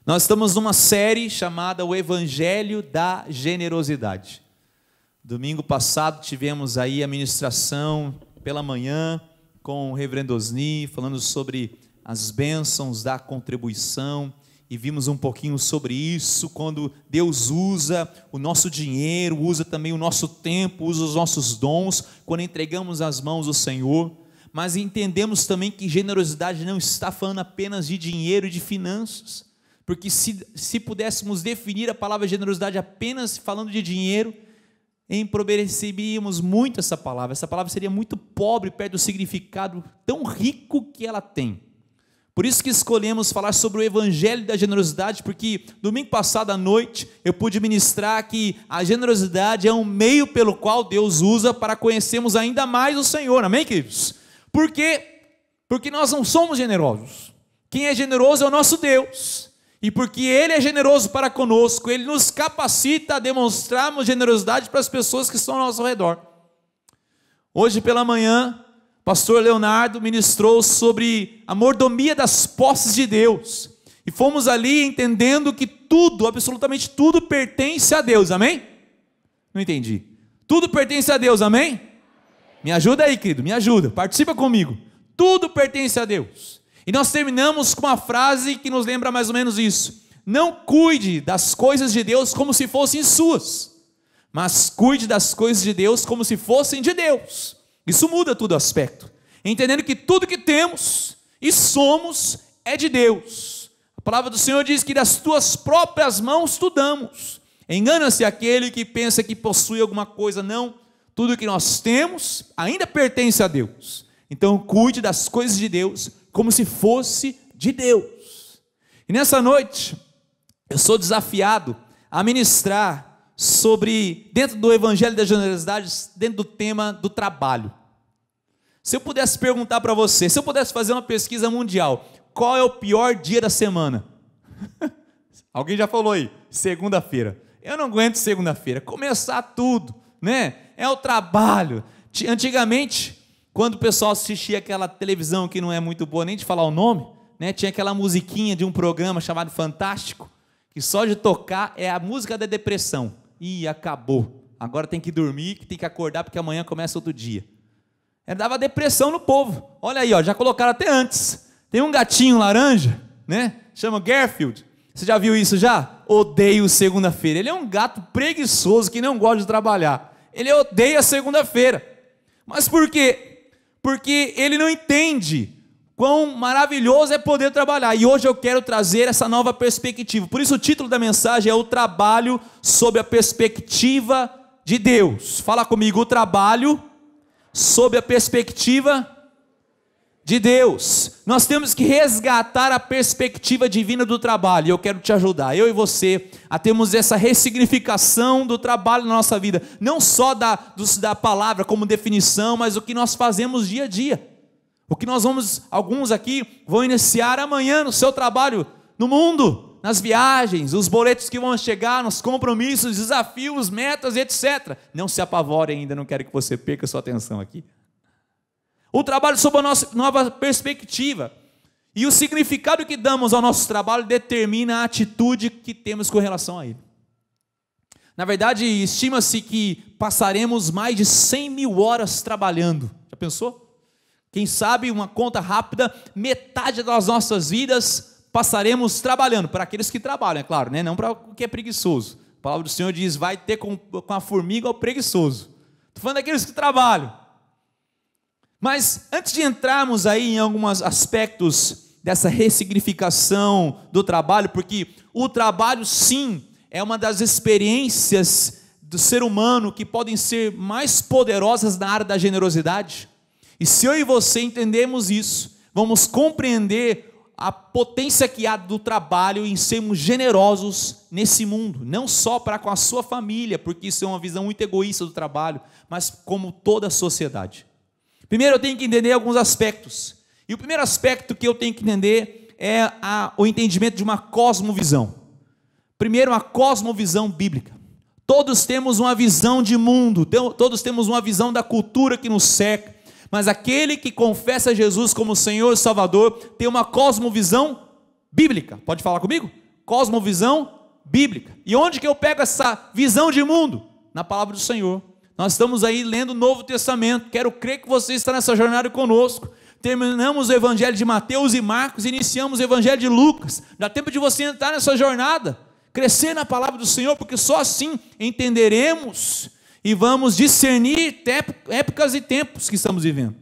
Nós estamos numa série chamada O Evangelho da Generosidade. Domingo passado tivemos aí a ministração pela manhã com o reverendo Osni, falando sobre as bênçãos da contribuição, e vimos um pouquinho sobre isso, quando Deus usa o nosso dinheiro, usa também o nosso tempo, usa os nossos dons, quando entregamos as mãos do Senhor. Mas entendemos também que generosidade não está falando apenas de dinheiro e de finanças, porque se pudéssemos definir a palavra generosidade apenas falando de dinheiro, empobreceríamos muito essa palavra seria muito pobre perto do significado tão rico que ela tem. Por isso que escolhemos falar sobre o Evangelho da Generosidade, porque domingo passado à noite eu pude ministrar que a generosidade é um meio pelo qual Deus usa para conhecermos ainda mais o Senhor, amém, queridos? Por quê? Porque nós não somos generosos. Quem é generoso é o nosso Deus. E porque Ele é generoso para conosco, Ele nos capacita a demonstrarmos generosidade para as pessoas que estão ao nosso redor. Hoje pela manhã, o pastor Leonardo ministrou sobre a mordomia das posses de Deus. E fomos ali entendendo que tudo, absolutamente tudo pertence a Deus, amém? Não entendi. Tudo pertence a Deus, amém? Me ajuda aí, querido, me ajuda, participa comigo. Tudo pertence a Deus. E nós terminamos com uma frase que nos lembra mais ou menos isso: não cuide das coisas de Deus como se fossem suas, mas cuide das coisas de Deus como se fossem de Deus. Isso muda todo o aspecto, entendendo que tudo que temos e somos é de Deus. A palavra do Senhor diz que das tuas próprias mãos tu damos. Engana-se aquele que pensa que possui alguma coisa. Não, tudo que nós temos ainda pertence a Deus. Então cuide das coisas de Deus como se fosse de Deus. E nessa noite eu sou desafiado a ministrar sobre, dentro do Evangelho da Generosidade, dentro do tema do trabalho. Se eu pudesse perguntar para você, se eu pudesse fazer uma pesquisa mundial, qual é o pior dia da semana? Alguém já falou aí, segunda-feira. Eu não aguento segunda-feira, começar tudo, né? É o trabalho. Antigamente, quando o pessoal assistia aquela televisão que não é muito boa nem de falar o nome, né? Tinha aquela musiquinha de um programa chamado Fantástico, que só de tocar é a música da depressão. Ih, acabou, agora tem que dormir, que tem que acordar porque amanhã começa outro dia. Dava depressão no povo. Olha aí, ó, já colocaram até antes. Tem um gatinho laranja, né? Chama Garfield. Você já viu isso já? Odeio segunda-feira. Ele é um gato preguiçoso que não gosta de trabalhar. Ele odeia segunda-feira. Mas por quê? Porque ele não entende quão maravilhoso é poder trabalhar. E hoje eu quero trazer essa nova perspectiva. Por isso o título da mensagem é o trabalho sob a perspectiva de Deus. Fala comigo, o trabalho sob a perspectiva de Deus. Nós temos que resgatar a perspectiva divina do trabalho. E eu quero te ajudar, eu e você, a termos essa ressignificação do trabalho na nossa vida. Não só da palavra como definição, mas o que nós fazemos dia a dia. O que nós vamos, alguns aqui vão iniciar amanhã no seu trabalho, no mundo, nas viagens, os boletos que vão chegar, nos compromissos, desafios, metas, etc. Não se apavore ainda, não quero que você perca sua atenção aqui. O trabalho sob a nossa nova perspectiva. E o significado que damos ao nosso trabalho determina a atitude que temos com relação a ele. Na verdade, estima-se que passaremos mais de 100 mil horas trabalhando. Já pensou? Quem sabe, uma conta rápida, metade das nossas vidas passaremos trabalhando. Para aqueles que trabalham, é claro, né? Não para o que é preguiçoso. A palavra do Senhor diz, vai ter com a formiga o preguiçoso. Estou falando daqueles que trabalham. Mas antes de entrarmos aí em alguns aspectos dessa ressignificação do trabalho, porque o trabalho sim é uma das experiências do ser humano que podem ser mais poderosas na área da generosidade. E se eu e você entendemos isso, vamos compreender a potência que há do trabalho em sermos generosos nesse mundo, não só para com a sua família, porque isso é uma visão muito egoísta do trabalho, mas como toda a sociedade. Primeiro eu tenho que entender alguns aspectos. E o primeiro aspecto que eu tenho que entender é o entendimento de uma cosmovisão. Primeiro, uma cosmovisão bíblica. Todos temos uma visão de mundo, todos temos uma visão da cultura que nos cerca, mas aquele que confessa Jesus como Senhor e Salvador tem uma cosmovisão bíblica. Pode falar comigo? cosmovisão bíblica. E onde que eu pego essa visão de mundo? Na palavra do Senhor. Nós estamos aí lendo o Novo Testamento. Quero crer que você está nessa jornada conosco. Terminamos o Evangelho de Mateus e Marcos, iniciamos o Evangelho de Lucas. Dá tempo de você entrar nessa jornada, crescer na palavra do Senhor, porque só assim entenderemos e vamos discernir épocas e tempos que estamos vivendo.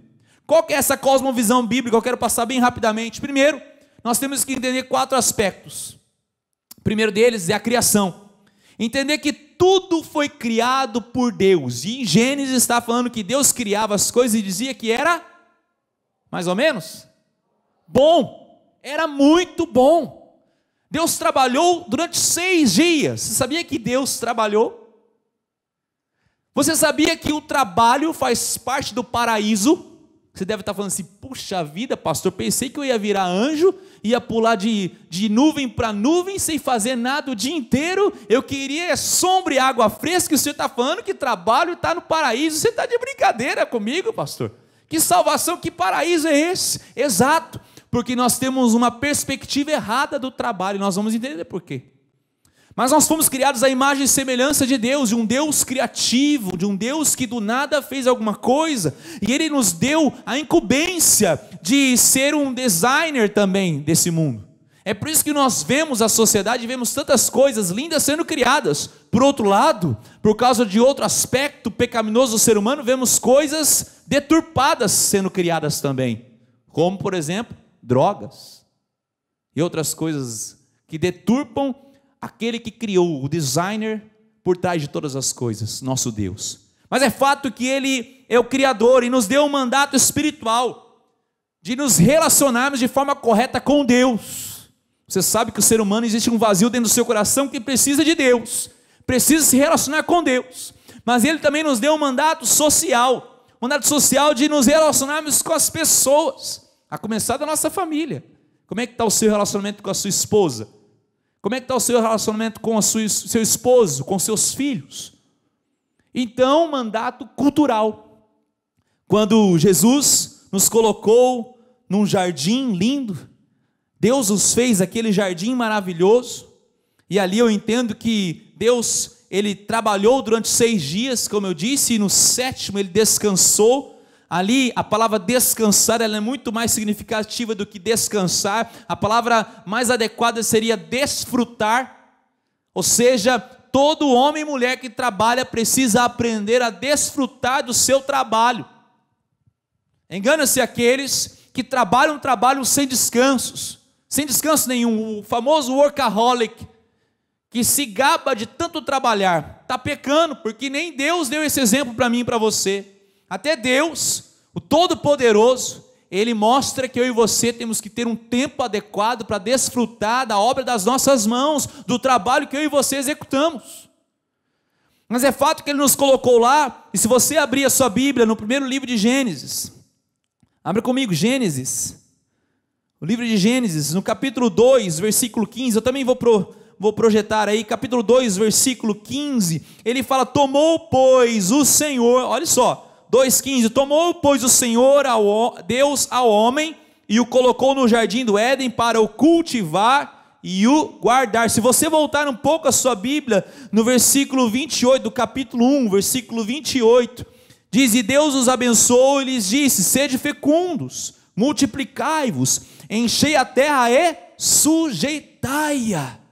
Qual que é essa cosmovisão bíblica? Eu quero passar bem rapidamente. Primeiro, nós temos que entender 4 aspectos. O primeiro deles é a criação. Entender que tudo foi criado por Deus. E em Gênesis está falando que Deus criava as coisas e dizia que era, mais ou menos, bom. Era muito bom. Deus trabalhou durante 6 dias. Você sabia que Deus trabalhou? Você sabia que o trabalho faz parte do paraíso? Você deve estar falando assim, puxa vida, pastor, pensei que eu ia virar anjo, ia pular de nuvem para nuvem, sem fazer nada o dia inteiro, eu queria sombra e água fresca, e o senhor está falando que trabalho está no paraíso, você está de brincadeira comigo, pastor? Que salvação, que paraíso é esse? Exato, porque nós temos uma perspectiva errada do trabalho, nós vamos entender por quê. Mas nós fomos criados à imagem e semelhança de Deus, de um Deus criativo, de um Deus que do nada fez alguma coisa, e Ele nos deu a incumbência de ser um designer também desse mundo. É por isso que nós vemos a sociedade, vemos tantas coisas lindas sendo criadas. Por outro lado, por causa de outro aspecto pecaminoso do ser humano, vemos coisas deturpadas sendo criadas também, como por exemplo, drogas e outras coisas que deturpam aquele que criou, o designer por trás de todas as coisas, nosso Deus. Mas é fato que Ele é o Criador e nos deu um mandato espiritual de nos relacionarmos de forma correta com Deus. Você sabe que o ser humano, existe um vazio dentro do seu coração que precisa de Deus, precisa se relacionar com Deus. Mas Ele também nos deu um mandato social de nos relacionarmos com as pessoas, a começar da nossa família. Como é que está o seu relacionamento com a sua esposa? Como é que está o seu relacionamento com seu esposo, com seus filhos? Então, mandato cultural. Quando Jesus nos colocou num jardim lindo, Deus nos fez aquele jardim maravilhoso, e ali eu entendo que Deus, Ele trabalhou durante 6 dias, como eu disse, e no 7º Ele descansou. Ali a palavra descansar, ela é muito mais significativa do que descansar. A palavra mais adequada seria desfrutar. Ou seja, todo homem e mulher que trabalha precisa aprender a desfrutar do seu trabalho. Engana-se aqueles que trabalham sem descanso nenhum. O famoso workaholic, que se gaba de tanto trabalhar, está pecando, porque nem Deus deu esse exemplo para mim e para você. Até Deus, o Todo-Poderoso, Ele mostra que eu e você temos que ter um tempo adequado para desfrutar da obra das nossas mãos, do trabalho que eu e você executamos. Mas é fato que Ele nos colocou lá, e se você abrir a sua Bíblia no primeiro livro de Gênesis, abra comigo Gênesis, o livro de Gênesis, no capítulo 2, versículo 15, eu também vou projetar aí, capítulo 2, versículo 15, ele fala, tomou pois o Senhor, olha só, 2,15, tomou pois o Senhor Deus ao homem e o colocou no jardim do Éden para o cultivar e o guardar. Se você voltar um pouco a sua Bíblia, no versículo 28 do capítulo 1, versículo 28, diz, e Deus os abençoou e lhes disse, sede fecundos, multiplicai-vos, enchei a terra e sujeitai-a.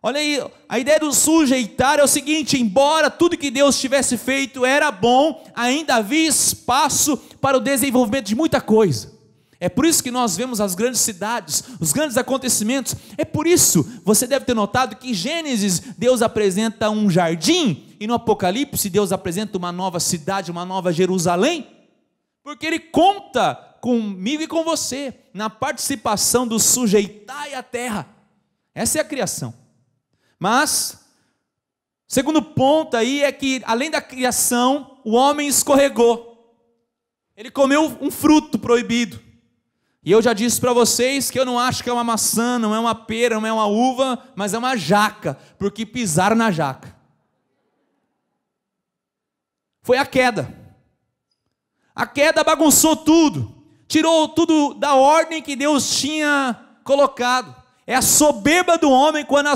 Olha aí, a ideia do sujeitar é o seguinte, embora tudo que Deus tivesse feito era bom, ainda havia espaço para o desenvolvimento de muita coisa. É por isso que nós vemos as grandes cidades, os grandes acontecimentos. É por isso, você deve ter notado que em Gênesis Deus apresenta um jardim, e no Apocalipse Deus apresenta uma nova cidade, uma nova Jerusalém, porque Ele conta comigo e com você, na participação do sujeitar a terra. Essa é a criação. Mas, segundo ponto aí é que, além da criação, o homem escorregou. Ele comeu um fruto proibido. E eu já disse para vocês que eu não acho que é uma maçã, não é uma pera, não é uma uva, mas é uma jaca, porque pisaram na jaca. Foi a queda. A queda bagunçou tudo, tirou tudo da ordem que Deus tinha colocado. É a soberba do homem quando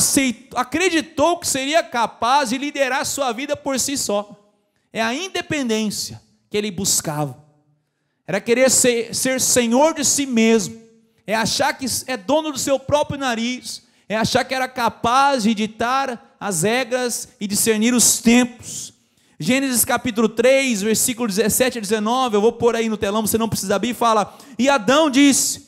acreditou que seria capaz de liderar sua vida por si só. É a independência que ele buscava. Era querer ser senhor de si mesmo. É achar que é dono do seu próprio nariz. É achar que era capaz de ditar as regras e discernir os tempos. Gênesis capítulo 3, versículo 17 a 19, eu vou pôr aí no telão, você não precisa abrir, fala: E a Adão disse,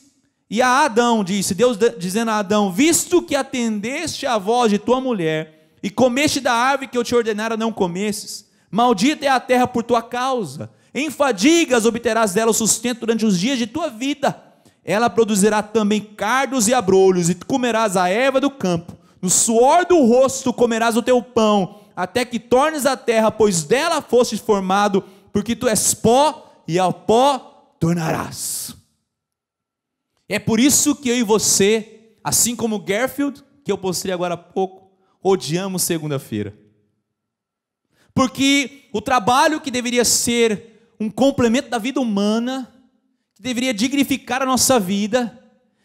Deus dizendo a Adão: visto que atendeste à voz de tua mulher, e comeste da árvore que eu te ordenara não comesses, maldita é a terra por tua causa, em fadigas obterás dela o sustento durante os dias de tua vida, ela produzirá também cardos e abrolhos, e tu comerás a erva do campo, no suor do rosto comerás o teu pão, até que tornes a terra, pois dela fostes formado, porque tu és pó, e ao pó tornarás. É por isso que eu e você, assim como Garfield, que eu postei agora há pouco, odiamos segunda-feira. Porque o trabalho que deveria ser um complemento da vida humana, que deveria dignificar a nossa vida,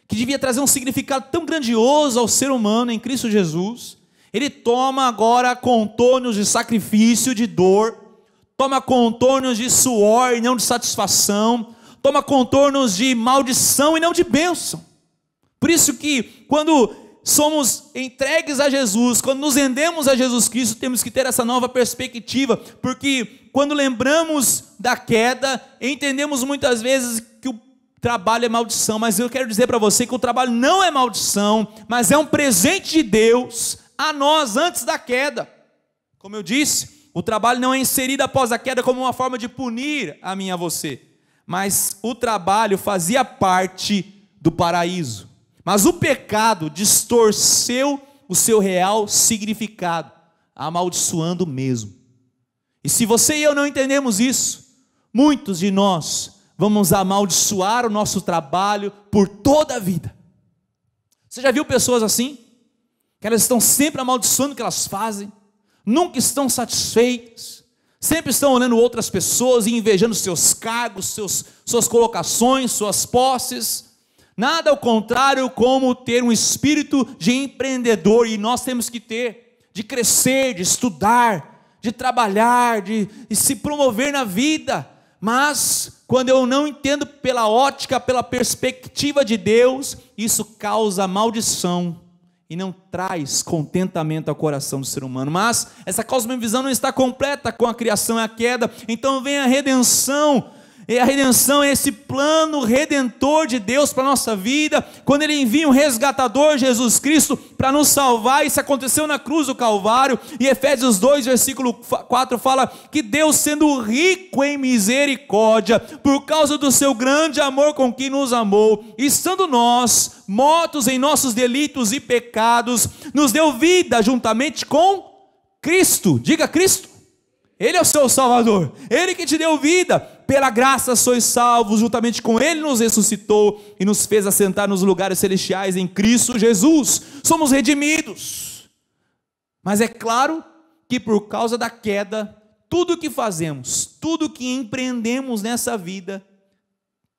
que devia trazer um significado tão grandioso ao ser humano em Cristo Jesus, ele toma agora contornos de sacrifício, de dor, toma contornos de suor e não de satisfação, toma contornos de maldição e não de bênção. Por isso que quando somos entregues a Jesus, quando nos rendemos a Jesus Cristo, temos que ter essa nova perspectiva, porque quando lembramos da queda, entendemos muitas vezes que o trabalho é maldição, mas eu quero dizer para você que o trabalho não é maldição, mas é um presente de Deus a nós antes da queda. Como eu disse, o trabalho não é inserido após a queda como uma forma de punir a mim e a você, mas o trabalho fazia parte do paraíso. Mas o pecado distorceu o seu real significado, amaldiçoando mesmo. E se você e eu não entendemos isso, muitos de nós vamos amaldiçoar o nosso trabalho por toda a vida. Você já viu pessoas assim? Que elas estão sempre amaldiçoando o que elas fazem, nunca estão satisfeitas, sempre estão olhando outras pessoas e invejando seus cargos, suas colocações, suas posses. Nada ao contrário como ter um espírito de empreendedor, e nós temos que ter, de crescer, de estudar, de trabalhar, de se promover na vida. Mas quando eu não entendo pela ótica, pela perspectiva de Deus, isso causa maldição e não traz contentamento ao coração do ser humano. Mas essa cosmovisão não está completa com a criação e a queda. Então vem a redenção. E a redenção é esse plano redentor de Deus para a nossa vida, quando Ele envia um resgatador, Jesus Cristo, para nos salvar. Isso aconteceu na cruz do Calvário, e Efésios 2, versículo 4 fala que Deus, sendo rico em misericórdia, por causa do seu grande amor com que nos amou, estando nós mortos em nossos delitos e pecados, nos deu vida juntamente com Cristo. Diga Cristo. Ele é o seu Salvador, Ele que te deu vida. Pela graça sois salvos, juntamente com Ele nos ressuscitou e nos fez assentar nos lugares celestiais em Cristo Jesus. Somos redimidos. Mas é claro que por causa da queda, tudo que fazemos, tudo que empreendemos nessa vida,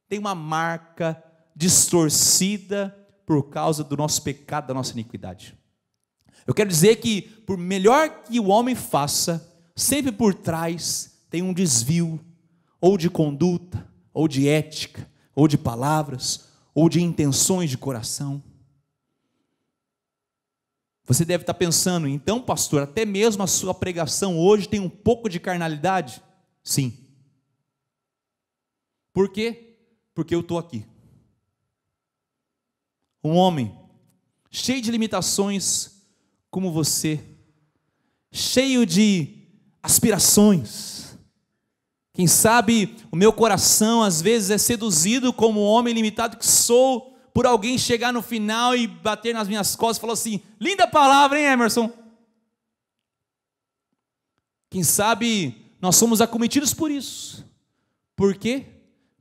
tem uma marca distorcida por causa do nosso pecado, da nossa iniquidade. Eu quero dizer que por melhor que o homem faça, sempre por trás tem um desvio, ou de conduta, ou de ética, ou de palavras, ou de intenções de coração. Você deve estar pensando, então pastor, até mesmo a sua pregação hoje tem um pouco de carnalidade? Sim. Por quê? Porque eu estou aqui. Um homem cheio de limitações como você, cheio de aspirações. Quem sabe o meu coração às vezes é seduzido como homem limitado que sou, por alguém chegar no final e bater nas minhas costas e falar assim: linda palavra, hein, Emerson? Quem sabe nós somos acometidos por isso. Por quê?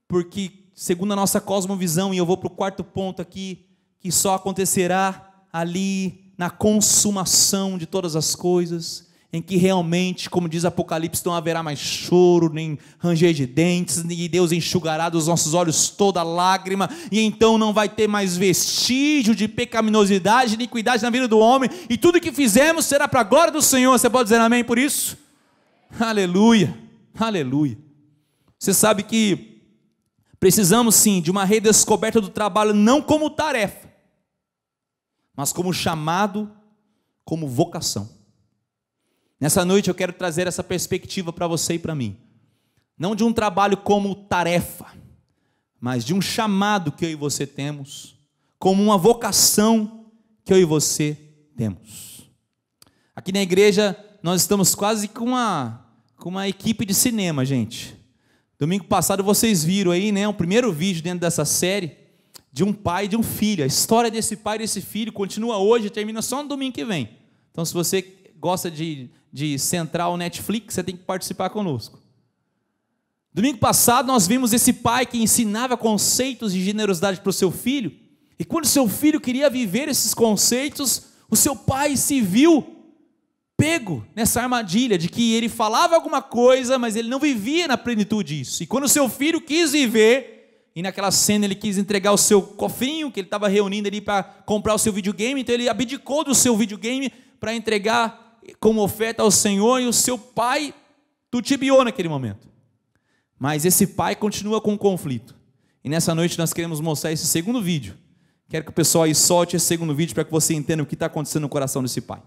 Porque segundo a nossa cosmovisão, e eu vou para o quarto ponto aqui, que só acontecerá ali na consumação de todas as coisas, em que realmente, como diz Apocalipse, não haverá mais choro, nem ranger de dentes, e Deus enxugará dos nossos olhos toda lágrima, e então não vai ter mais vestígio de pecaminosidade, iniquidade na vida do homem, e tudo que fizemos será para a glória do Senhor. Você pode dizer amém por isso? Aleluia, aleluia. Você sabe que precisamos sim de uma redescoberta do trabalho, não como tarefa, mas como chamado, como vocação. Nessa noite eu quero trazer essa perspectiva para você e para mim. Não de um trabalho como tarefa, mas de um chamado que eu e você temos, como uma vocação que eu e você temos. Aqui na igreja nós estamos quase com uma equipe de cinema, gente. Domingo passado vocês viram aí, né, o primeiro vídeo dentro dessa série, de um pai e de um filho. A história desse pai e desse filho continua hoje e termina só no domingo que vem. Então se você gosta de Central Netflix, você tem que participar conosco. Domingo passado nós vimos esse pai que ensinava conceitos de generosidade para o seu filho, e quando seu filho queria viver esses conceitos, o seu pai se viu pego nessa armadilha de que ele falava alguma coisa, mas ele não vivia na plenitude disso. E quando o seu filho quis viver, e naquela cena ele quis entregar o seu cofrinho, que ele estava reunindo ali para comprar o seu videogame, então ele abdicou do seu videogame para entregar como oferta ao Senhor, e o seu pai tutibiou naquele momento. Mas esse pai continua com um conflito. E nessa noite nós queremos mostrar esse segundo vídeo. Quero que o pessoal aí solte esse segundo vídeo para que você entenda o que está acontecendo no coração desse pai.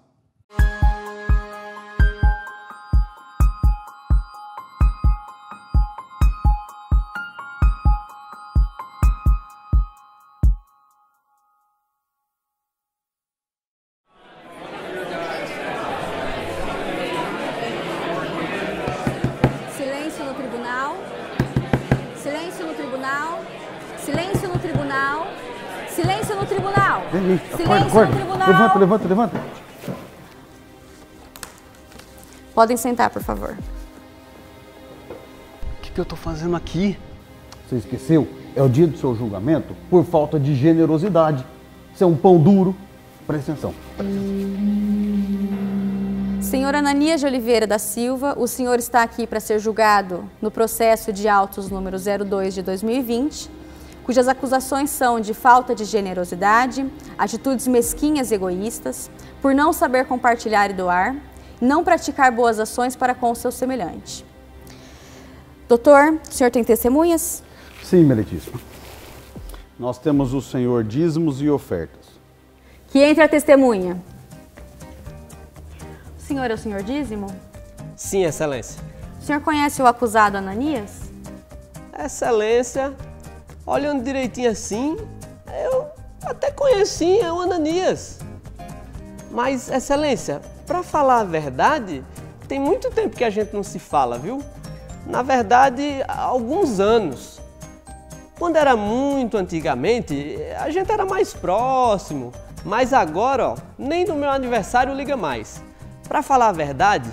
Levanta. Podem sentar, por favor. O que eu estou fazendo aqui? Você esqueceu? É o dia do seu julgamento por falta de generosidade. Você é um pão duro. Presta atenção. Senhor Ananias de Oliveira da Silva, o senhor está aqui para ser julgado no processo de autos número 02 de 2020, cujas acusações são de falta de generosidade, atitudes mesquinhas e egoístas, por não saber compartilhar e doar, não praticar boas ações para com o seu semelhante. Doutor, o senhor tem testemunhas? Sim, meritíssima. Nós temos o senhor dízimos e ofertas. Que entre a testemunha. O senhor é o senhor dízimo? Sim, Excelência. O senhor conhece o acusado Ananias? Excelência, olhando direitinho assim, eu até conheci o Ananias. Mas, Excelência, para falar a verdade, tem muito tempo que a gente não se fala, viu? Na verdade, há alguns anos. Quando era muito antigamente, a gente era mais próximo. Mas agora, ó, nem no meu aniversário liga mais. Para falar a verdade,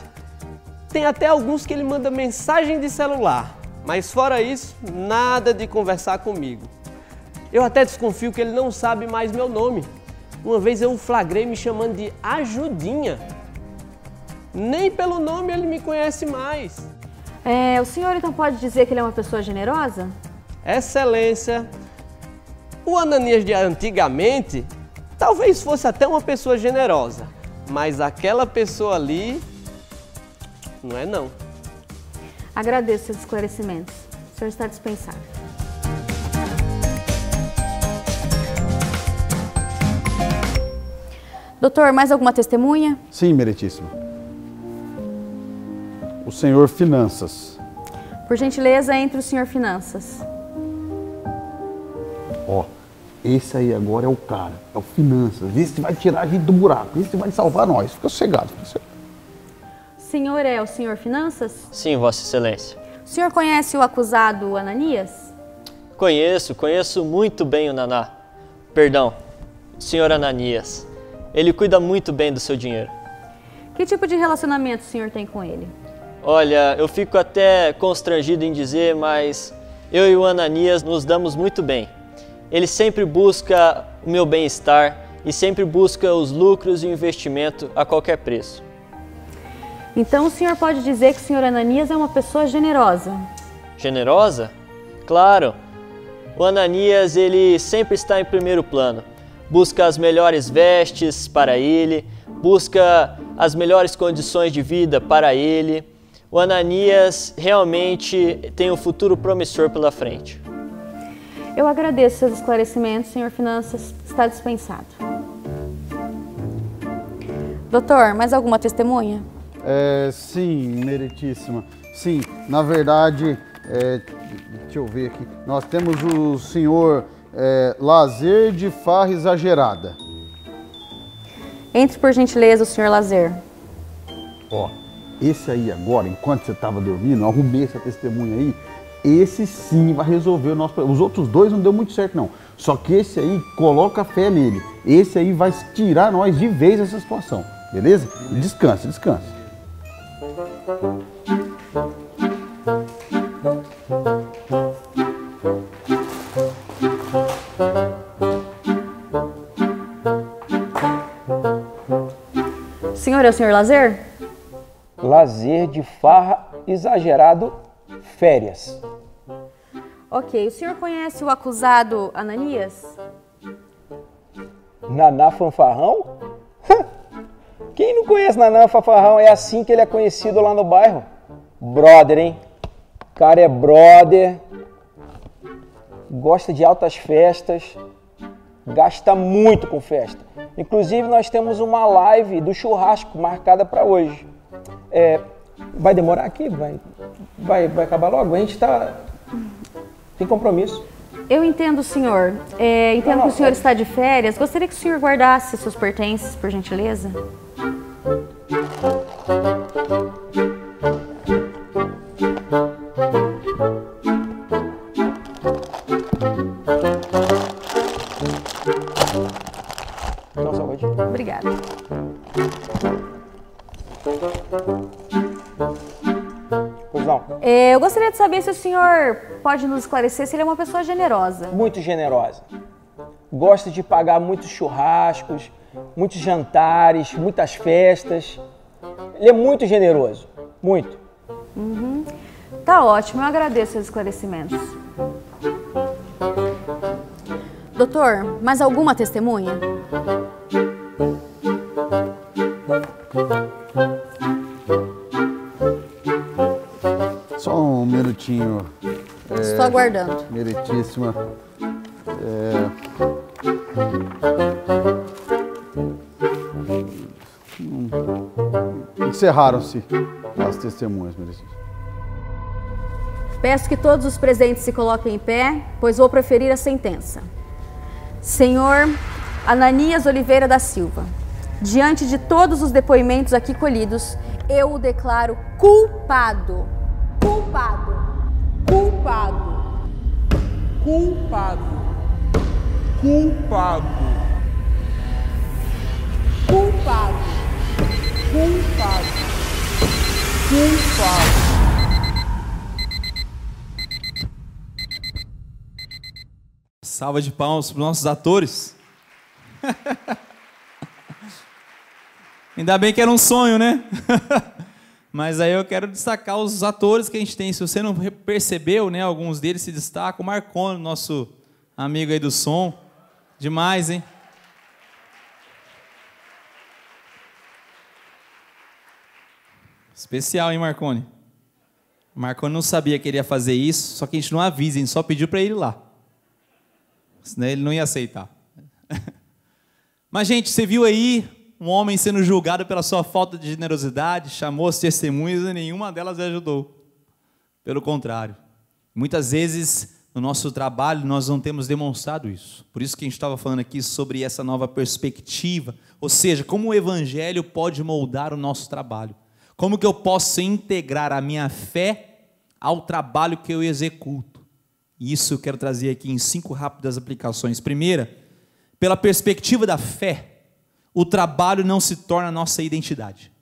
tem até alguns que ele manda mensagem de celular. Mas fora isso, nada de conversar comigo. Eu até desconfio que ele não sabe mais meu nome. Uma vez eu o flagrei me chamando de Ajudinha. Nem pelo nome ele me conhece mais. O senhor então pode dizer que ele é uma pessoa generosa? Excelência, o Ananias de antigamente talvez fosse até uma pessoa generosa, mas aquela pessoa ali não é não. Agradeço seus esclarecimentos. O senhor está dispensado. Doutor, mais alguma testemunha? Sim, meritíssima. O senhor Finanças. Por gentileza, entre o senhor Finanças. Ó, esse aí agora é o cara, é o Finanças. Esse vai tirar a gente do buraco, esse vai salvar nós. Fica sossegado. O senhor é o senhor Finanças? Sim, Vossa Excelência. O senhor conhece o acusado Ananias? Conheço muito bem o Naná. Perdão, o senhor Ananias. Ele cuida muito bem do seu dinheiro. Que tipo de relacionamento o senhor tem com ele? Olha, eu fico até constrangido em dizer, mas eu e o Ananias nos damos muito bem. Ele sempre busca o meu bem-estar e sempre busca os lucros e o investimento a qualquer preço. Então o senhor pode dizer que o senhor Ananias é uma pessoa generosa? Generosa? Claro. O Ananias, ele sempre está em primeiro plano. Busca as melhores vestes para ele, busca as melhores condições de vida para ele. O Ananias realmente tem um futuro promissor pela frente. Eu agradeço seus esclarecimentos, senhor Finanças, está dispensado. Doutor, mais alguma testemunha? Sim, meritíssima. Sim, na verdade, deixa eu ver aqui. Nós temos o senhor Lazer de Farra Exagerada. Entre, por gentileza, o senhor Lazer. Ó, esse aí agora, enquanto você estava dormindo, eu arrumei essa testemunha aí. Esse sim vai resolver o nosso problema. Os outros dois não deu muito certo, não. Só que esse aí, coloca fé nele. Esse aí vai tirar nós de vez dessa situação. Beleza? Descansa, descansa. Senhor, é o senhor Lazer? Lazer de Farra Exagerado, férias. Ok, o senhor conhece o acusado Ananias? Naná Fanfarrão? Quem não conhece Naná Fanfarrão? É assim que ele é conhecido lá no bairro. Brother, hein? O cara é brother, gosta de altas festas, gasta muito com festa. Inclusive, nós temos uma live do churrasco marcada para hoje. Vai demorar aqui? Vai acabar logo? A gente tem compromisso. Eu entendo, senhor. Entendo que o senhor está de férias. Gostaria que o senhor guardasse seus pertences, por gentileza. Não, saúde. Obrigada. Pois não. Eu gostaria de saber se o senhor pode nos esclarecer se ele é uma pessoa generosa. Muito generosa. Gosta de pagar muitos churrascos, muitos jantares, muitas festas. Ele é muito generoso. Muito. Tá ótimo, eu agradeço seus esclarecimentos. Doutor, mais alguma testemunha? Só um minutinho. Estou aguardando. Meritíssima. Encerraram-se as testemunhas, meritíssima. Peço que todos os presentes se coloquem em pé, pois vou proferir a sentença. Senhor Ananias Oliveira da Silva, diante de todos os depoimentos aqui colhidos, eu o declaro culpado. Culpado. Culpado. Culpado. Culpado. Culpado. Culpado. Culpado. Salva de palmas para os nossos atores. Ainda bem que era um sonho, né? Mas aí eu quero destacar os atores que a gente tem. Se você não percebeu, né, alguns deles se destacam. O Marconi, nosso amigo aí do som. Demais, hein? Especial, hein, Marconi? O Marconi não sabia que ele ia fazer isso, só que a gente não avisa, a gente só pediu para ele ir lá. Senão ele não ia aceitar. Mas, gente, você viu aí um homem sendo julgado pela sua falta de generosidade, chamou as testemunhas e nenhuma delas ajudou. Pelo contrário. Muitas vezes, no nosso trabalho, nós não temos demonstrado isso. Por isso que a gente estava falando aqui sobre essa nova perspectiva, ou seja, como o Evangelho pode moldar o nosso trabalho. Como que eu posso integrar a minha fé ao trabalho que eu executo. E isso eu quero trazer aqui em 5 rápidas aplicações. Primeira, pela perspectiva da fé, o trabalho não se torna a nossa identidade.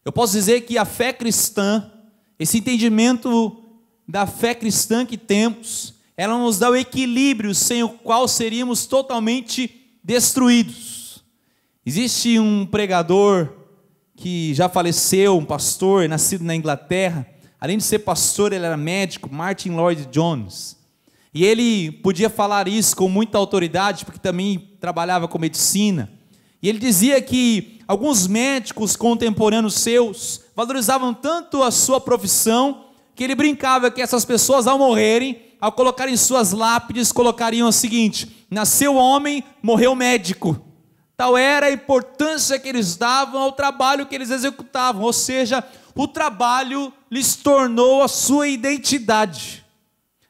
Eu posso dizer que a fé cristã, esse entendimento da fé cristã que temos, ela nos dá o equilíbrio sem o qual seríamos totalmente destruídos. Existe um pregador que já faleceu, um pastor nascido na Inglaterra. Além de ser pastor, ele era médico, Martin Lloyd Jones. E ele podia falar isso com muita autoridade, porque também trabalhava com medicina. E ele dizia que alguns médicos contemporâneos seus valorizavam tanto a sua profissão, que ele brincava que essas pessoas, ao morrerem, ao colocarem suas lápides, colocariam o seguinte: nasceu homem, morreu médico. Tal era a importância que eles davam ao trabalho que eles executavam, ou seja, o trabalho lhes tornou a sua identidade.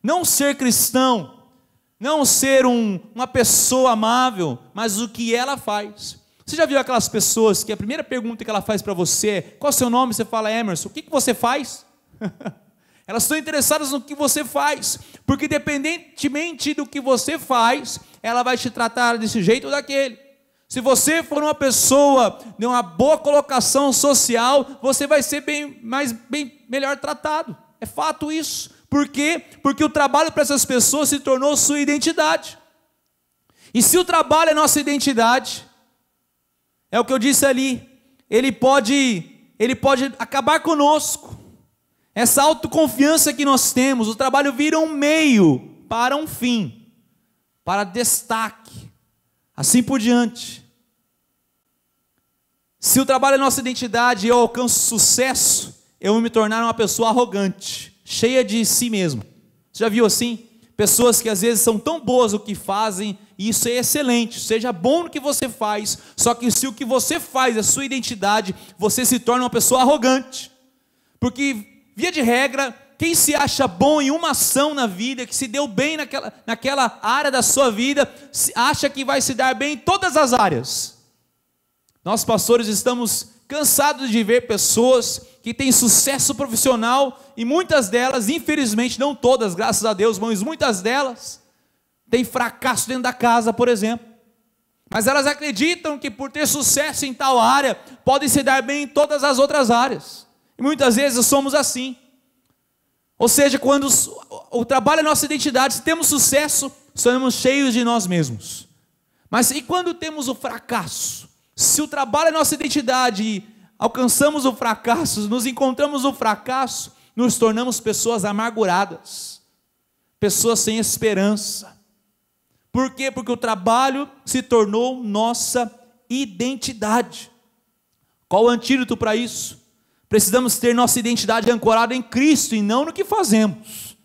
Não ser cristão, não ser uma pessoa amável, mas o que ela faz. Você já viu aquelas pessoas que a primeira pergunta que ela faz para você é: qual é o seu nome? Você fala: Emerson. O que você faz? Elas estão interessadas no que você faz, porque independentemente do que você faz, ela vai te tratar desse jeito ou daquele. Se você for uma pessoa de uma boa colocação social, você vai ser bem melhor tratado. É fato isso. Por quê? Porque o trabalho para essas pessoas se tornou sua identidade. E se o trabalho é nossa identidade, é o que eu disse ali, ele pode acabar conosco. Essa autoconfiança que nós temos, o trabalho vira um meio para um fim, para destaque, assim por diante. Se o trabalho é nossa identidade e eu alcanço sucesso, eu vou me tornar uma pessoa arrogante, cheia de si mesmo. Você já viu assim? Pessoas que às vezes são tão boas no que fazem, e isso é excelente, seja bom no que você faz, só que se o que você faz é sua identidade, você se torna uma pessoa arrogante. Porque, via de regra, quem se acha bom em uma ação na vida, que se deu bem naquela área da sua vida, acha que vai se dar bem em todas as áreas. Nós pastores estamos cansados de ver pessoas que têm sucesso profissional, e muitas delas, infelizmente, não todas, graças a Deus, mas muitas delas, têm fracasso dentro da casa, por exemplo. Mas elas acreditam que por ter sucesso em tal área, podem se dar bem em todas as outras áreas. E muitas vezes somos assim. Ou seja, quando o trabalho é nossa identidade, se temos sucesso, somos cheios de nós mesmos. Mas e quando temos o fracasso? Se o trabalho é nossa identidade e alcançamos o fracasso, nos encontramos no fracasso, nos tornamos pessoas amarguradas, pessoas sem esperança. Por quê? Porque o trabalho se tornou nossa identidade. Qual o antídoto para isso? Precisamos ter nossa identidade ancorada em Cristo e não no que fazemos.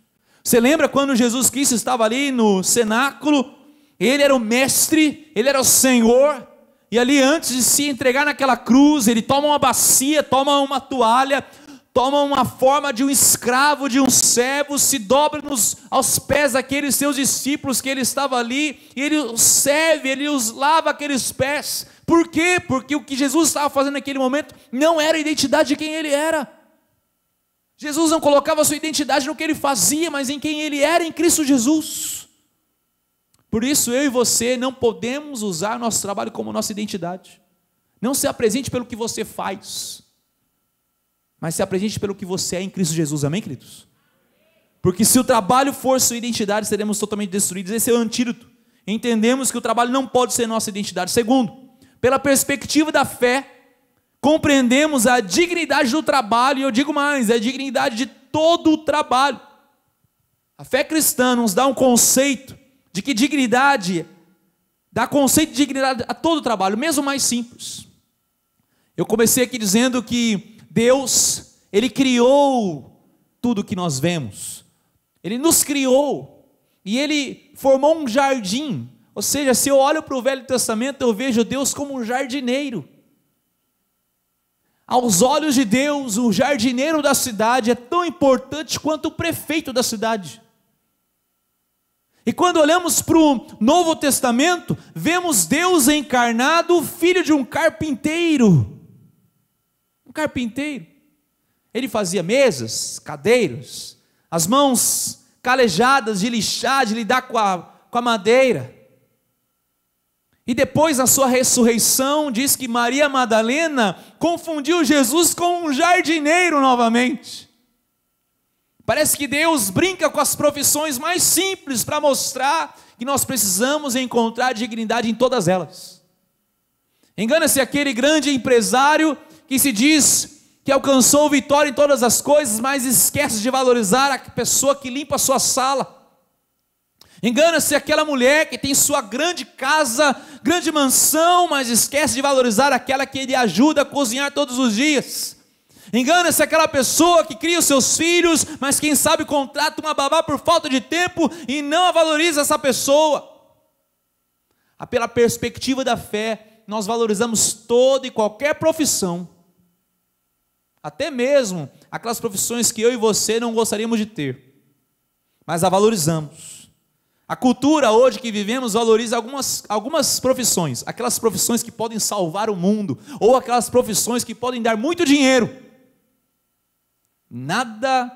Você lembra quando Jesus Cristo estava ali no cenáculo? Ele era o mestre, ele era o Senhor. E ali, antes de se entregar naquela cruz, ele toma uma bacia, toma uma toalha, toma uma forma de um escravo, de um servo, se dobra aos pés daqueles seus discípulos que ele estava ali, e ele os serve, ele os lava aqueles pés. Por quê? Porque o que Jesus estava fazendo naquele momento não era a identidade de quem ele era. Jesus não colocava a sua identidade no que ele fazia, mas em quem ele era em Cristo Jesus. Por isso, eu e você não podemos usar nosso trabalho como nossa identidade. Não se apresente pelo que você faz, mas se apresente pelo que você é em Cristo Jesus. Amém, queridos? Porque se o trabalho for sua identidade, seremos totalmente destruídos. Esse é o antídoto. Entendemos que o trabalho não pode ser nossa identidade. Segundo, pela perspectiva da fé, compreendemos a dignidade do trabalho, e eu digo mais, a dignidade de todo o trabalho. A fé cristã nos dá um conceito de que dignidade, dá conceito de dignidade a todo o trabalho, mesmo mais simples. Eu comecei aqui dizendo que Deus, Ele criou tudo que nós vemos. Ele nos criou, e Ele formou um jardim. Ou seja, se eu olho para o Velho Testamento, eu vejo Deus como um jardineiro. Aos olhos de Deus, o jardineiro da cidade é tão importante quanto o prefeito da cidade. E quando olhamos para o Novo Testamento, vemos Deus encarnado, o filho de um carpinteiro. Um carpinteiro. Ele fazia mesas, cadeiras, as mãos calejadas de lixar, de lidar com a madeira. E depois, na sua ressurreição, diz que Maria Madalena confundiu Jesus com um jardineiro novamente. Parece que Deus brinca com as profissões mais simples para mostrar que nós precisamos encontrar dignidade em todas elas. Engana-se aquele grande empresário que se diz que alcançou vitória em todas as coisas, mas esquece de valorizar a pessoa que limpa a sua sala. Engana-se aquela mulher que tem sua grande casa, grande mansão, mas esquece de valorizar aquela que lhe ajuda a cozinhar todos os dias. Engana-se aquela pessoa que cria os seus filhos, mas quem sabe contrata uma babá por falta de tempo e não a valoriza essa pessoa. Pela perspectiva da fé, nós valorizamos toda e qualquer profissão, até mesmo aquelas profissões que eu e você não gostaríamos de ter, mas a valorizamos. A cultura hoje que vivemos valoriza algumas profissões, aquelas profissões que podem salvar o mundo, ou aquelas profissões que podem dar muito dinheiro. Nada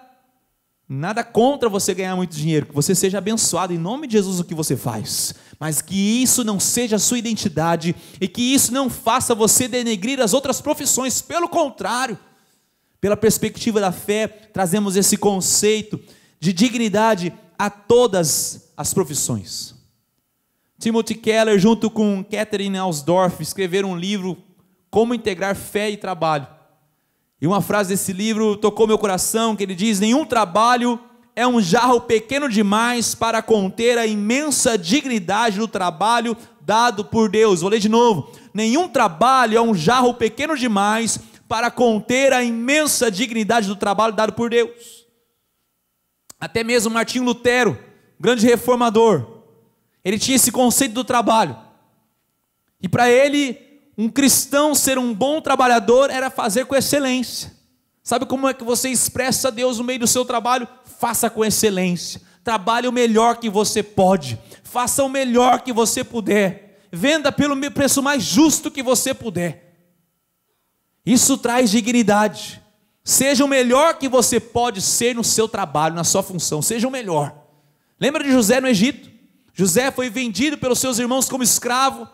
contra você ganhar muito dinheiro, que você seja abençoado em nome de Jesus no que você faz, mas que isso não seja a sua identidade, e que isso não faça você denegrir as outras profissões, pelo contrário. Pela perspectiva da fé, trazemos esse conceito de dignidade a todas as profissões. Timothy Keller, junto com Catherine Ausdorff, escreveram um livro, Como Integrar Fé e Trabalho. E uma frase desse livro tocou meu coração, que ele diz: nenhum trabalho é um jarro pequeno demais para conter a imensa dignidade do trabalho dado por Deus. Vou ler de novo. Nenhum trabalho é um jarro pequeno demais para conter a imensa dignidade do trabalho dado por Deus. Até mesmo Martinho Lutero, grande reformador, ele tinha esse conceito do trabalho. E para ele, um cristão ser um bom trabalhador era fazer com excelência. Sabe como é que você expressa Deus no meio do seu trabalho? Faça com excelência. Trabalhe o melhor que você pode. Faça o melhor que você puder. Venda pelo preço mais justo que você puder. Isso traz dignidade. Seja o melhor que você pode ser no seu trabalho, na sua função. Seja o melhor. Lembra de José no Egito? José foi vendido pelos seus irmãos como escravo.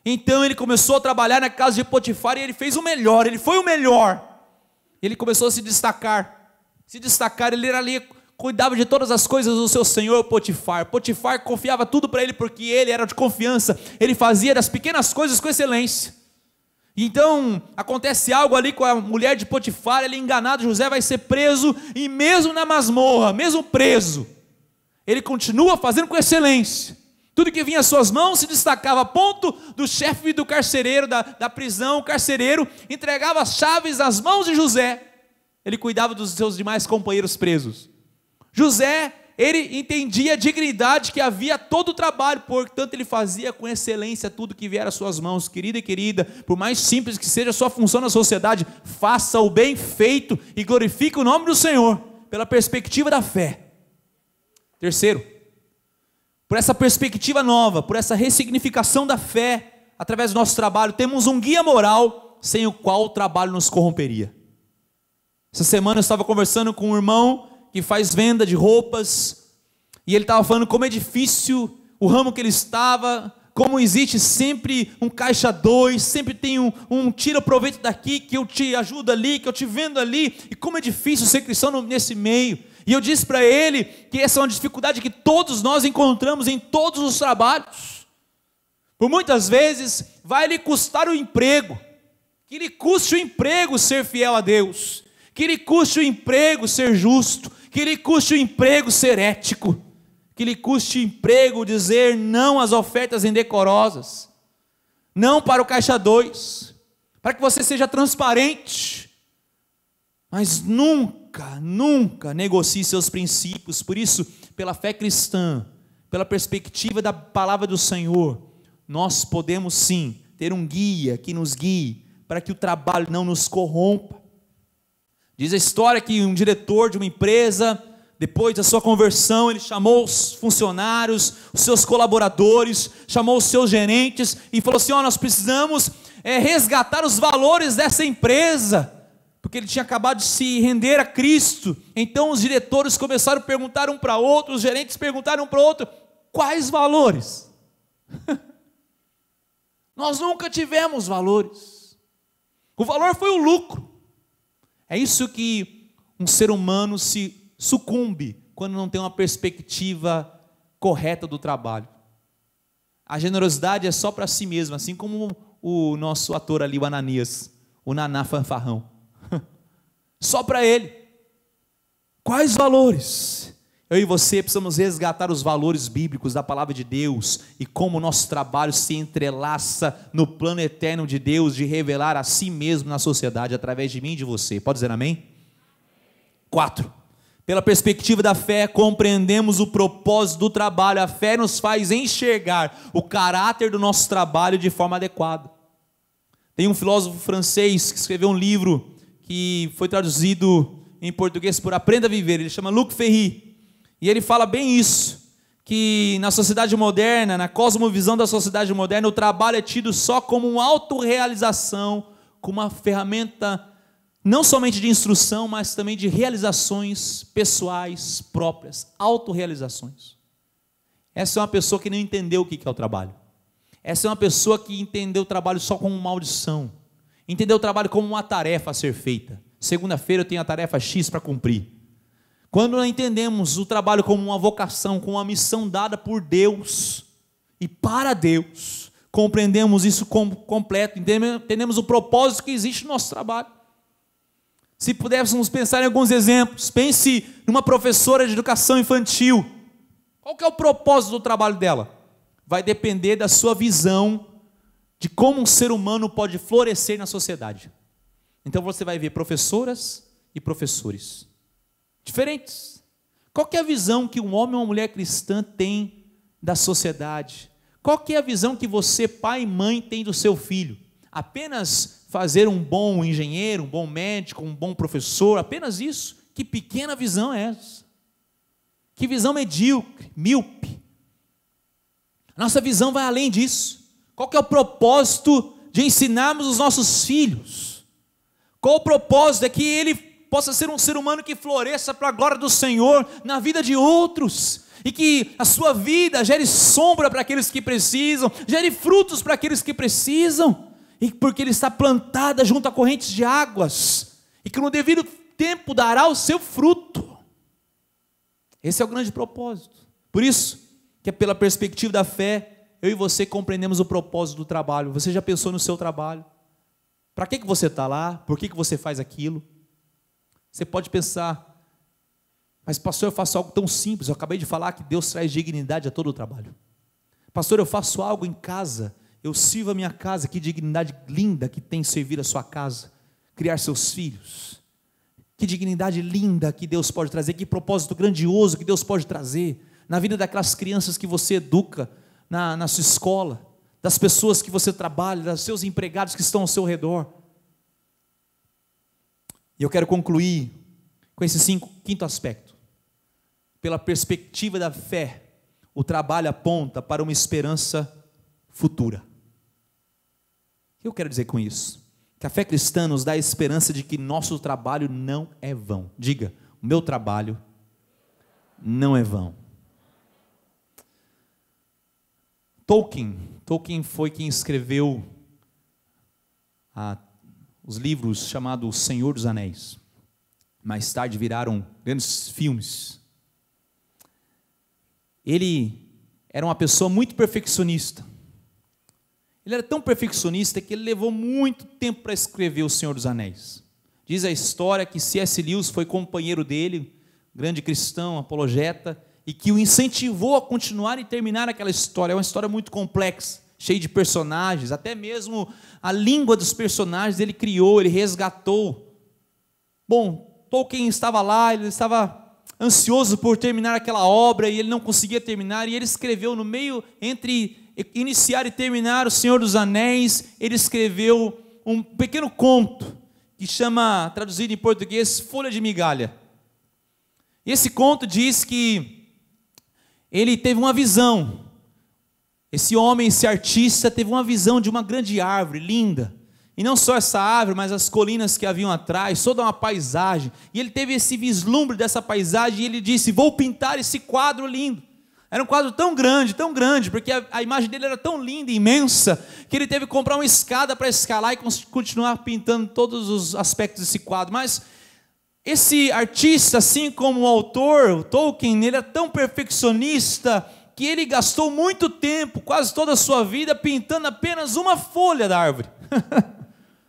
Então ele começou a trabalhar na casa de Potifar e ele fez o melhor, ele foi o melhor. Ele começou a se destacar, ele era ali, cuidava de todas as coisas do seu senhor Potifar. Potifar confiava tudo para ele porque ele era de confiança, ele fazia das pequenas coisas com excelência. Então acontece algo ali com a mulher de Potifar, ele é enganado, José vai ser preso e mesmo na masmorra, mesmo preso, ele continua fazendo com excelência. Tudo que vinha às suas mãos se destacava, a ponto do chefe do carcereiro, da prisão, o carcereiro entregava as chaves nas mãos de José. Ele cuidava dos seus demais companheiros presos. José, ele entendia a dignidade que havia todo o trabalho, portanto ele fazia com excelência tudo que vier às suas mãos. Querida e querida, por mais simples que seja a sua função na sociedade, faça o bem feito e glorifique o nome do Senhor, pela perspectiva da fé. Terceiro, por essa perspectiva nova, por essa ressignificação da fé, através do nosso trabalho, temos um guia moral, sem o qual o trabalho nos corromperia. Essa semana eu estava conversando com um irmão que faz venda de roupas, e ele estava falando como é difícil o ramo que ele estava, como existe sempre um caixa 2, sempre tem um tira proveito daqui, que eu te ajudo ali, que eu te vendo ali, e como é difícil ser cristão nesse meio. E eu disse para ele que essa é uma dificuldade que todos nós encontramos em todos os trabalhos. Por muitas vezes vai lhe custar o emprego, que lhe custe o emprego ser fiel a Deus, que lhe custe o emprego ser justo, que lhe custe o emprego ser ético, que lhe custe o emprego dizer não às ofertas indecorosas, não para o caixa 2, para que você seja transparente, mas nunca negocie seus princípios. Por isso, pela fé cristã, pela perspectiva da palavra do Senhor, nós podemos sim ter um guia que nos guie, para que o trabalho não nos corrompa. Diz a história que um diretor de uma empresa, depois da sua conversão, ele chamou os funcionários, os seus colaboradores, chamou os seus gerentes e falou assim: nós precisamos resgatar os valores dessa empresa, porque ele tinha acabado de se render a Cristo. Então os diretores começaram a perguntar um para outro, os gerentes perguntaram um para o outro: quais valores? Nós nunca tivemos valores. O valor foi o lucro. É isso que um ser humano se sucumbe quando não tem uma perspectiva correta do trabalho. A generosidade é só para si mesmo, assim como o nosso ator ali, o Ananias. o naná fanfarrão. Só para ele. Quais valores? Eu e você precisamos resgatar os valores bíblicos da palavra de Deus e como o nosso trabalho se entrelaça no plano eterno de Deus de revelar a si mesmo na sociedade através de mim e de você. Pode dizer amém? 4. Pela perspectiva da fé, compreendemos o propósito do trabalho. A fé nos faz enxergar o caráter do nosso trabalho de forma adequada. Tem um filósofo francês que escreveu um livro que foi traduzido em português por Aprenda a Viver. Ele chama Luc Ferry. E ele fala bem isso, que na sociedade moderna, na cosmovisão da sociedade moderna, o trabalho é tido só como uma autorrealização, como uma ferramenta não somente de instrução, mas também de realizações pessoais próprias, autorrealizações. Essa é uma pessoa que não entendeu o que é o trabalho. Essa é uma pessoa que entendeu o trabalho só como uma maldição, entendeu o trabalho como uma tarefa a ser feita. Segunda-feira eu tenho a tarefa X para cumprir. Quando nós entendemos o trabalho como uma vocação, como uma missão dada por Deus e para Deus, compreendemos isso como completo, entendemos o propósito que existe no nosso trabalho. Se pudéssemos pensar em alguns exemplos, pense numa professora de educação infantil. Qual que é o propósito do trabalho dela? Vai depender da sua visão de como um ser humano pode florescer na sociedade. Então você vai ver professoras e professores diferentes. Qual que é a visão que um homem ou uma mulher cristã tem da sociedade? Qual que é a visão que você, pai e mãe, tem do seu filho? Apenas fazer um bom engenheiro, um bom médico, um bom professor, apenas isso? Que pequena visão é essa? Que visão medíocre, míope. Nossa visão vai além disso. Qual que é o propósito de ensinarmos os nossos filhos? Qual o propósito? É que ele possa ser um ser humano que floresça para a glória do Senhor na vida de outros, e que a sua vida gere sombra para aqueles que precisam, gere frutos para aqueles que precisam, e porque ele está plantada junto a correntes de águas, e que no devido tempo dará o seu fruto. Esse é o grande propósito. Por isso, que é pela perspectiva da fé, eu e você compreendemos o propósito do trabalho. Você já pensou no seu trabalho? Para que você está lá? Por que você faz aquilo? Você pode pensar, mas pastor, eu faço algo tão simples, eu acabei de falar que Deus traz dignidade a todo o trabalho. Pastor, eu faço algo em casa, eu sirvo a minha casa, que dignidade linda que tem servir a sua casa, criar seus filhos. Que dignidade linda que Deus pode trazer, que propósito grandioso que Deus pode trazer na vida daquelas crianças que você educa na sua escola, das pessoas que você trabalha, dos seus empregados que estão ao seu redor. E eu quero concluir com esse quinto aspecto. Pela perspectiva da fé, o trabalho aponta para uma esperança futura. O que eu quero dizer com isso? Que a fé cristã nos dá a esperança de que nosso trabalho não é vão. Diga, o meu trabalho não é vão. Tolkien foi quem escreveu os livros chamados Senhor dos Anéis. Mais tarde viraram grandes filmes. Ele era uma pessoa muito perfeccionista. Ele era tão perfeccionista que ele levou muito tempo para escrever O Senhor dos Anéis. Diz a história que C.S. Lewis foi companheiro dele, grande cristão, apologeta, e que o incentivou a continuar e terminar aquela história. É uma história muito complexa, cheia de personagens, até mesmo a língua dos personagens ele criou, ele resgatou. Bom, Tolkien estava lá, ele estava ansioso por terminar aquela obra e ele não conseguia terminar, e ele escreveu no meio, entre iniciar e terminar O Senhor dos Anéis, ele escreveu um pequeno conto, que chama, traduzido em português, Folha de Migalha. E esse conto diz que ele teve uma visão, esse homem, esse artista, teve uma visão de uma grande árvore, linda, e não só essa árvore, mas as colinas que haviam atrás, toda uma paisagem, e ele teve esse vislumbre dessa paisagem, e ele disse, vou pintar esse quadro lindo. Era um quadro tão grande, porque a imagem dele era tão linda e imensa, que ele teve que comprar uma escada para escalar e continuar pintando todos os aspectos desse quadro. Mas esse artista, assim como o autor, o Tolkien, ele é tão perfeccionista, que ele gastou muito tempo, quase toda a sua vida, pintando apenas uma folha da árvore.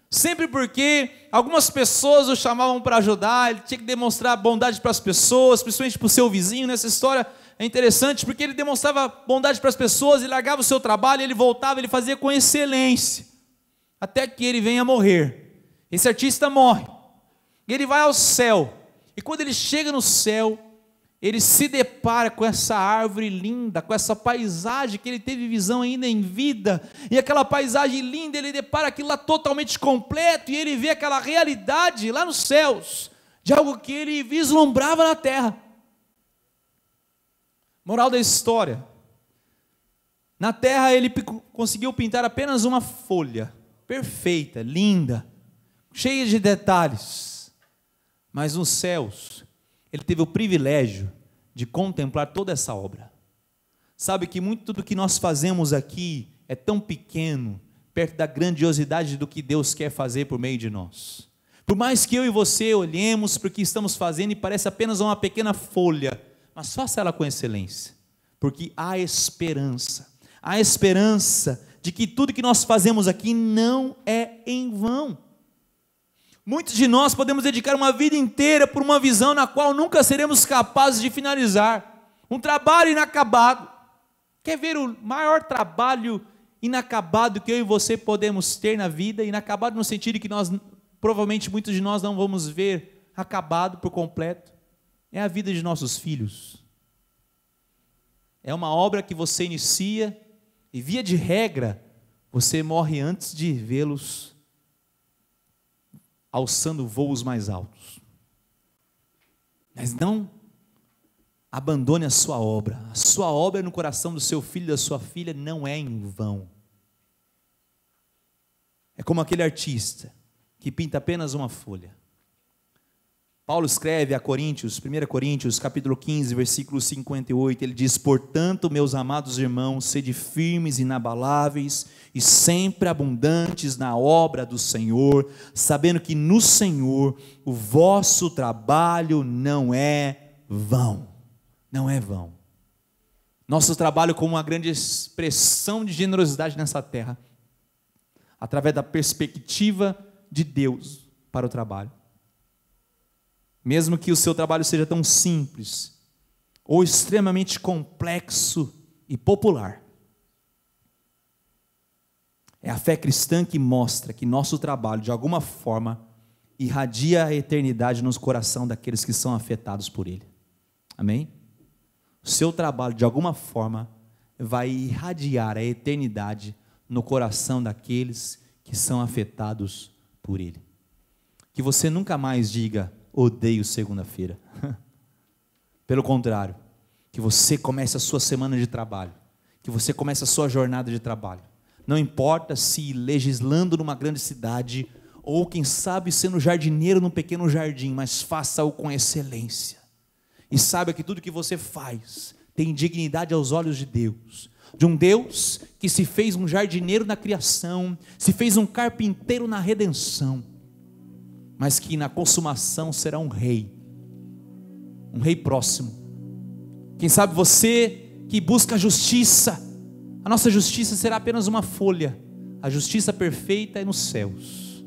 Sempre porque algumas pessoas o chamavam para ajudar, ele tinha que demonstrar bondade para as pessoas, principalmente para o seu vizinho. Nessa história é interessante porque ele demonstrava bondade para as pessoas, ele largava o seu trabalho, ele voltava, ele fazia com excelência, até que ele venha a morrer. Esse artista morre, e ele vai ao céu, e quando ele chega no céu, ele se depara com essa árvore linda, com essa paisagem que ele teve visão ainda em vida, e aquela paisagem linda, ele depara aquilo lá totalmente completo, e ele vê aquela realidade lá nos céus, de algo que ele vislumbrava na terra. Moral da história: na terra ele conseguiu pintar apenas uma folha, perfeita, linda, cheia de detalhes, mas nos céus, ele teve o privilégio de contemplar toda essa obra. Sabe que muito do que nós fazemos aqui é tão pequeno, perto da grandiosidade do que Deus quer fazer por meio de nós. Por mais que eu e você olhemos para o que estamos fazendo e parece apenas uma pequena folha, mas faça ela com excelência, porque há esperança de que tudo que nós fazemos aqui não é em vão. Muitos de nós podemos dedicar uma vida inteira por uma visão na qual nunca seremos capazes de finalizar. Um trabalho inacabado. Quer ver o maior trabalho inacabado que eu e você podemos ter na vida? Inacabado no sentido de que provavelmente muitos de nós não vamos ver acabado por completo. É a vida de nossos filhos. É uma obra que você inicia e, via de regra, você morre antes de vê-los alçando voos mais altos. Mas não abandone a sua obra. A sua obra no coração do seu filho e da sua filha não é em vão. É como aquele artista que pinta apenas uma folha. Paulo escreve a Coríntios, 1 Coríntios, capítulo 15, versículo 58, ele diz: portanto, meus amados irmãos, sede firmes, inabaláveis e sempre abundantes na obra do Senhor, sabendo que no Senhor o vosso trabalho não é vão. Não é vão. Nosso trabalho como uma grande expressão de generosidade nessa terra, através da perspectiva de Deus para o trabalho. Mesmo que o seu trabalho seja tão simples, ou extremamente complexo e popular, é a fé cristã que mostra que nosso trabalho, de alguma forma, irradia a eternidade no coração daqueles que são afetados por ele. Amém? O seu trabalho, de alguma forma, vai irradiar a eternidade no coração daqueles que são afetados por ele. Que você nunca mais diga: odeio segunda-feira. Pelo contrário, que você comece a sua semana de trabalho, que você comece a sua jornada de trabalho. Não importa se legislando numa grande cidade, ou quem sabe sendo jardineiro num pequeno jardim, mas faça-o com excelência. E saiba que tudo que você faz tem dignidade aos olhos de Deus. De um Deus que se fez um jardineiro na criação, se fez um carpinteiro na redenção, mas que na consumação será um rei próximo. Quem sabe você que busca a justiça, a nossa justiça será apenas uma folha, a justiça perfeita é nos céus.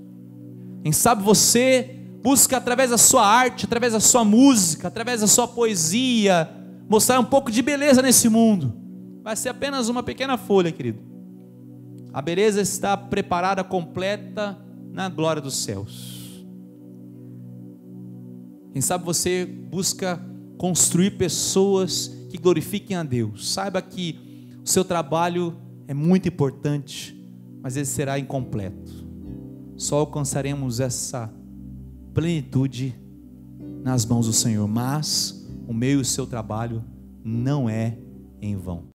Quem sabe você busca através da sua arte, através da sua música, através da sua poesia, mostrar um pouco de beleza nesse mundo, vai ser apenas uma pequena folha, querido. A beleza está preparada, completa na glória dos céus. Quem sabe você busca construir pessoas que glorifiquem a Deus. Saiba que o seu trabalho é muito importante, mas ele será incompleto. Só alcançaremos essa plenitude nas mãos do Senhor. Mas o meu e o seu trabalho não é em vão.